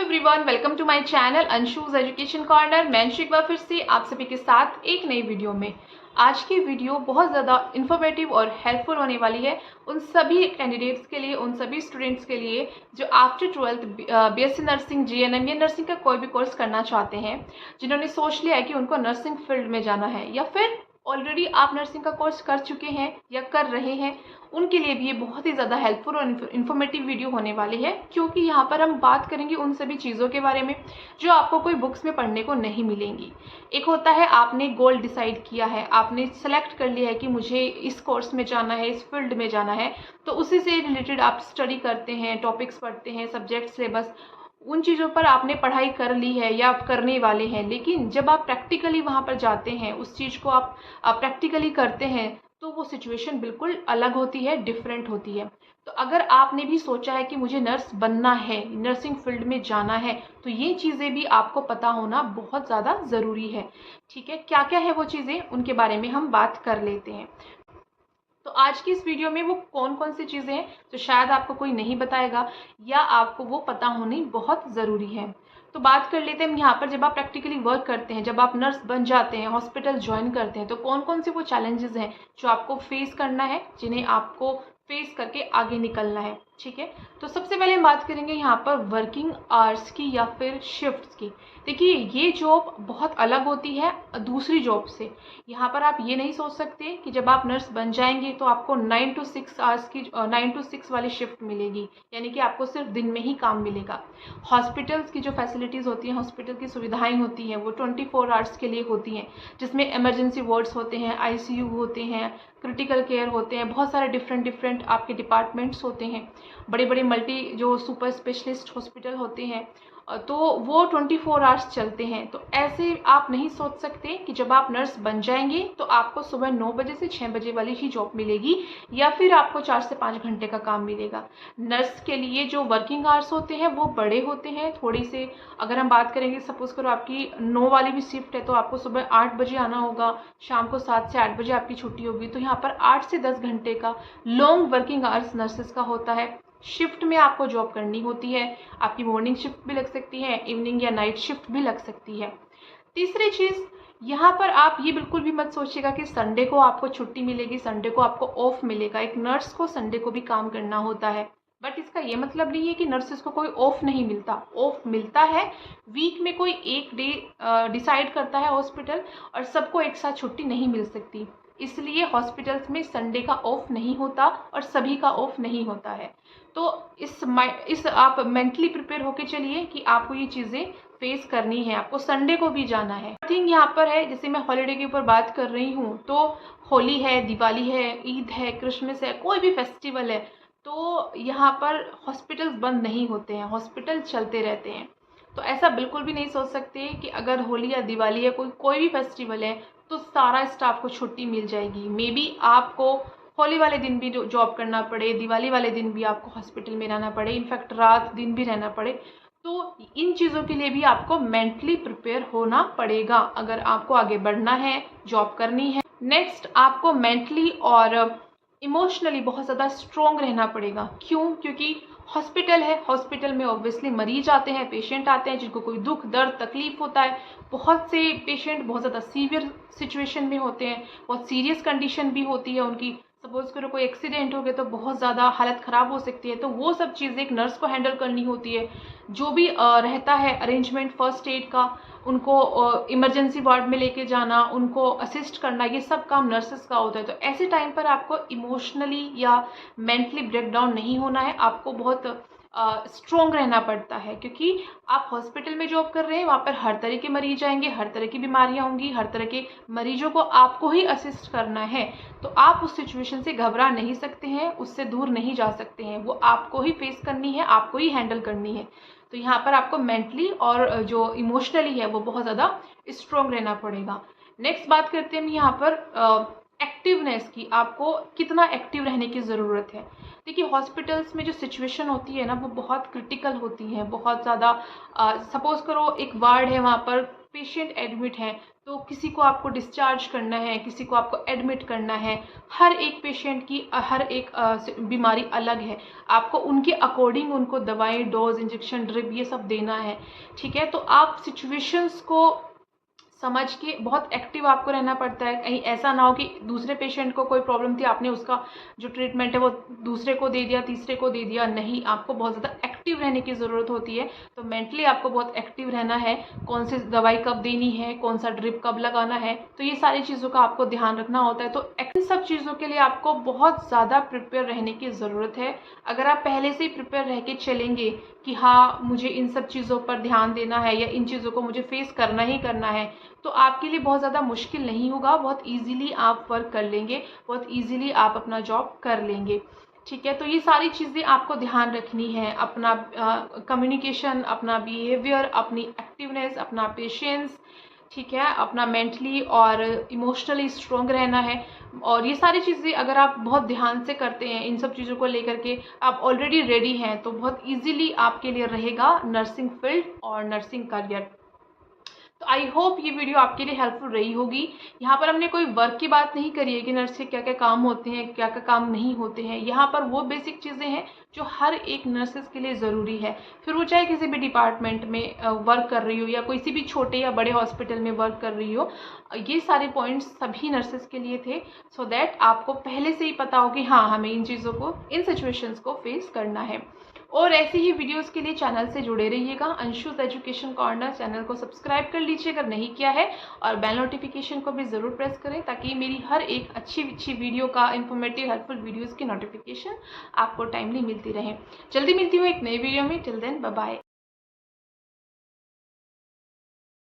Everyone, welcome to my channel Anshu's education corner. मैं अंशु एक बार फिर से आप सभी के साथ एक नई वीडियो में। आज की वीडियो बहुत ज़्यादा इन्फॉर्मेटिव और हेल्पफुल होने वाली है उन सभी कैंडिडेट्स के लिए, उन सभी स्टूडेंट्स के लिए जो after 12th BSc nursing, GNM या नर्सिंग का कोई भी कोर्स करना चाहते हैं, जिन्होंने सोच लिया है कि उनको नर्सिंग फील्ड में जाना है या फिर ऑलरेडी आप नर्सिंग का कोर्स कर चुके हैं या कर रहे हैं। उनके लिए भी ये बहुत ही ज़्यादा हेल्पफुल और इन्फॉर्मेटिव वीडियो होने वाली है, क्योंकि यहाँ पर हम बात करेंगे उन सभी चीज़ों के बारे में जो आपको कोई बुक्स में पढ़ने को नहीं मिलेंगी। एक होता है आपने गोल डिसाइड किया है, आपने सेलेक्ट कर लिया है कि मुझे इस कोर्स में जाना है, इस फील्ड में जाना है, तो उसी से रिलेटेड आप स्टडी करते हैं, टॉपिक्स पढ़ते हैं, सब्जेक्ट सिलेबस, उन चीज़ों पर आपने पढ़ाई कर ली है या आप करने वाले हैं। लेकिन जब आप प्रैक्टिकली वहाँ पर जाते हैं, उस चीज़ को आप प्रैक्टिकली करते हैं, तो वो सिचुएशन बिल्कुल अलग होती है, डिफरेंट होती है। तो अगर आपने भी सोचा है कि मुझे नर्स बनना है, नर्सिंग फील्ड में जाना है, तो ये चीज़ें भी आपको पता होना बहुत ज़्यादा ज़रूरी है। ठीक है, क्या क्या है वो चीज़ें, उनके बारे में हम बात कर लेते हैं। तो आज की इस वीडियो में वो कौन कौन सी चीज़ें हैं जो शायद आपको कोई नहीं बताएगा या आपको वो पता होनी बहुत ज़रूरी है। तो बात कर लेते हैं हम यहाँ पर। जब आप प्रैक्टिकली वर्क करते हैं, जब आप नर्स बन जाते हैं, हॉस्पिटल ज्वाइन करते हैं, तो कौन कौन से वो चैलेंजेस हैं जो आपको फेस करना है, जिन्हें आपको फेस करके आगे निकलना है। ठीक है, तो सबसे पहले हम बात करेंगे यहाँ पर वर्किंग आवर्स की या फिर शिफ्ट्स की। देखिए, ये जॉब बहुत अलग होती है दूसरी जॉब से। यहाँ पर आप ये नहीं सोच सकते कि जब आप नर्स बन जाएंगे तो आपको 9 to 6 आवर्स की 9 to 6 वाली शिफ्ट मिलेगी, यानी कि आपको सिर्फ दिन में ही काम मिलेगा। हॉस्पिटल्स की जो फैसिलिटीज़ होती हैं, हॉस्पिटल की सुविधाएं होती हैं, वो 24 आवर्स के लिए होती हैं, जिसमें इमरजेंसी वार्ड्स होते हैं, आईसीयू होते हैं, क्रिटिकल केयर होते हैं, बहुत सारे डिफरेंट आपके डिपार्टमेंट्स होते हैं, बड़े बड़े मल्टी जो सुपर स्पेशलिस्ट हॉस्पिटल होते हैं, तो वो 24 आवर्स चलते हैं। तो ऐसे आप नहीं सोच सकते कि जब आप नर्स बन जाएंगे तो आपको सुबह 9 बजे से 6 बजे वाली ही जॉब मिलेगी या फिर आपको 4 से 5 घंटे का काम मिलेगा। नर्स के लिए जो वर्किंग आवर्स होते हैं वो बड़े होते हैं थोड़ी से। अगर हम बात करेंगे, सपोज करो आपकी 9 वाली भी शिफ्ट है, तो आपको सुबह 8 बजे आना होगा, शाम को 7 से 8 बजे आपकी छुट्टी होगी। तो यहाँ पर 8 से 10 घंटे का लॉन्ग वर्किंग आवर्स नर्सेस का होता है। शिफ्ट में आपको जॉब करनी होती है, आपकी मॉर्निंग शिफ्ट भी लग सकती है, इवनिंग या नाइट शिफ्ट भी लग सकती है। तीसरी चीज़, यहाँ पर आप ये बिल्कुल भी मत सोचिएगा कि संडे को आपको छुट्टी मिलेगी, संडे को आपको ऑफ मिलेगा। एक नर्स को संडे को भी काम करना होता है, बट इसका ये मतलब नहीं है कि नर्सेस को कोई ऑफ नहीं मिलता। ऑफ मिलता है, वीक में कोई एक डे डिसाइड करता है हॉस्पिटल, और सबको एक साथ छुट्टी नहीं मिल सकती। इसलिए हॉस्पिटल्स में संडे का ऑफ नहीं होता और सभी का ऑफ नहीं होता है। तो इस आप मेंटली प्रिपेयर होके चलिए कि आपको ये चीज़ें फेस करनी है, आपको संडे को भी जाना है। थिंग यहाँ पर है, जैसे मैं हॉलीडे के ऊपर बात कर रही हूँ, तो होली है, दिवाली है, ईद है, क्रिसमस है, कोई भी फेस्टिवल है, तो यहाँ पर हॉस्पिटल्स बंद नहीं होते हैं, हॉस्पिटल चलते रहते हैं। तो ऐसा बिल्कुल भी नहीं सोच सकते कि अगर होली या दिवाली या कोई भी फेस्टिवल है तो सारा स्टाफ को छुट्टी मिल जाएगी। मे बी आपको होली वाले दिन भी जॉब करना पड़े, दिवाली वाले दिन भी आपको हॉस्पिटल में रहना पड़े, इनफैक्ट रात दिन भी रहना पड़े। तो इन चीज़ों के लिए भी आपको मेंटली प्रिपेयर होना पड़ेगा अगर आपको आगे बढ़ना है, जॉब करनी है। नेक्स्ट, आपको मेंटली और इमोशनली बहुत ज़्यादा स्ट्रॉन्ग रहना पड़ेगा। क्यों? क्योंकि हॉस्पिटल है, हॉस्पिटल में ऑब्वियसली मरीज आते हैं, पेशेंट आते हैं, जिनको कोई दुख दर्द तकलीफ होता है। बहुत से पेशेंट बहुत ज़्यादा सीवियर सिचुएशन में होते हैं, बहुत सीरियस कंडीशन भी होती है उनकी। सपोज करो कोई एक्सीडेंट हो गया तो बहुत ज़्यादा हालत ख़राब हो सकती है, तो वो सब चीज़ें एक नर्स को हैंडल करनी होती है। जो भी रहता है अरेंजमेंट फर्स्ट एड का, उनको इमरजेंसी वार्ड में लेके जाना, उनको असिस्ट करना, ये सब काम नर्सेस का होता है। तो ऐसे टाइम पर आपको इमोशनली या मेंटली ब्रेकडाउन नहीं होना है, आपको बहुत स्ट्रॉन्ग रहना पड़ता है, क्योंकि आप हॉस्पिटल में जॉब कर रहे हैं, वहाँ पर हर तरह के मरीज आएंगे, हर तरह की बीमारियाँ होंगी, हर तरह के मरीजों को आपको ही असिस्ट करना है। तो आप उस सिचुएशन से घबरा नहीं सकते हैं, उससे दूर नहीं जा सकते हैं, वो आपको ही फेस करनी है, आपको ही हैंडल करनी है। तो यहाँ पर आपको मेंटली और जो इमोशनली है वो बहुत ज़्यादा स्ट्रॉन्ग रहना पड़ेगा। नेक्स्ट बात करते हैं हम यहाँ पर एक्टिवनेस की। आपको कितना एक्टिव रहने की ज़रूरत है। देखिए, हॉस्पिटल्स में जो सिचुएशन होती है ना, वो बहुत क्रिटिकल होती है, बहुत ज़्यादा। सपोज़ करो एक वार्ड है, वहाँ पर पेशेंट एडमिट है, तो किसी को आपको डिस्चार्ज करना है, किसी को आपको एडमिट करना है। हर एक पेशेंट की हर एक बीमारी अलग है, आपको उनके अकॉर्डिंग उनको दवाएं, डोज, इंजेक्शन, ड्रिप ये सब देना है। ठीक है, तो आप सिचुएशंस को समझ के बहुत एक्टिव आपको रहना पड़ता है। कहीं ऐसा ना हो कि दूसरे पेशेंट को कोई प्रॉब्लम थी, आपने उसका जो ट्रीटमेंट है वो दूसरे को दे दिया, तीसरे को दे दिया। नहीं, आपको बहुत ज़्यादा एक्टिव रहने की ज़रूरत होती है। तो मेंटली आपको बहुत एक्टिव रहना है, कौन सी दवाई कब देनी है, कौन सा ड्रिप कब लगाना है, तो ये सारी चीज़ों का आपको ध्यान रखना होता है। तो इन सब चीज़ों के लिए आपको बहुत ज़्यादा प्रिपेयर रहने की ज़रूरत है। अगर आप पहले से ही प्रिपेयर रह के चलेंगे कि हाँ मुझे इन सब चीज़ों पर ध्यान देना है या इन चीज़ों को मुझे फेस करना ही करना है, तो आपके लिए बहुत ज़्यादा मुश्किल नहीं होगा। बहुत इजीली आप वर्क कर लेंगे, बहुत इजीली आप अपना जॉब कर लेंगे। ठीक है, तो ये सारी चीज़ें आपको ध्यान रखनी है। अपना कम्युनिकेशन, अपना बिहेवियर, अपनी एक्टिवनेस, अपना पेशेंस, ठीक है, अपना मेंटली और इमोशनली स्ट्रॉन्ग रहना है। और ये सारी चीज़ें अगर आप बहुत ध्यान से करते हैं, इन सब चीज़ों को लेकर के आप ऑलरेडी रेडी हैं, तो बहुत इजीली आपके लिए रहेगा नर्सिंग फील्ड और नर्सिंग करियर। तो आई होप ये वीडियो आपके लिए हेल्पफुल रही होगी। यहाँ पर हमने कोई वर्क की बात नहीं करी है कि नर्स के क्या क्या काम होते हैं, क्या क्या काम नहीं होते हैं। यहाँ पर वो बेसिक चीज़ें हैं जो हर एक नर्सेस के लिए ज़रूरी है, फिर वो चाहे किसी भी डिपार्टमेंट में वर्क कर रही हो या किसी भी छोटे या बड़े हॉस्पिटल में वर्क कर रही हो। ये सारे पॉइंट्स सभी नर्सेस के लिए थे, सो दैट आपको पहले से ही पता हो कि हाँ हमें इन चीज़ों को, इन सिचुएशंस को फेस करना है। और ऐसी ही वीडियोस के लिए चैनल से जुड़े रहिएगा। अंशुज एजुकेशन कॉर्नर चैनल को सब्सक्राइब कर लीजिए अगर नहीं किया है, और बेल नोटिफिकेशन को भी ज़रूर प्रेस करें ताकि मेरी हर एक अच्छी वीडियो का, इंफॉर्मेटिव हेल्पफुल वीडियोस की नोटिफिकेशन आपको टाइमली मिलती रहे। जल्दी मिलती हूँ एक नई वीडियो में। Till then bye bye.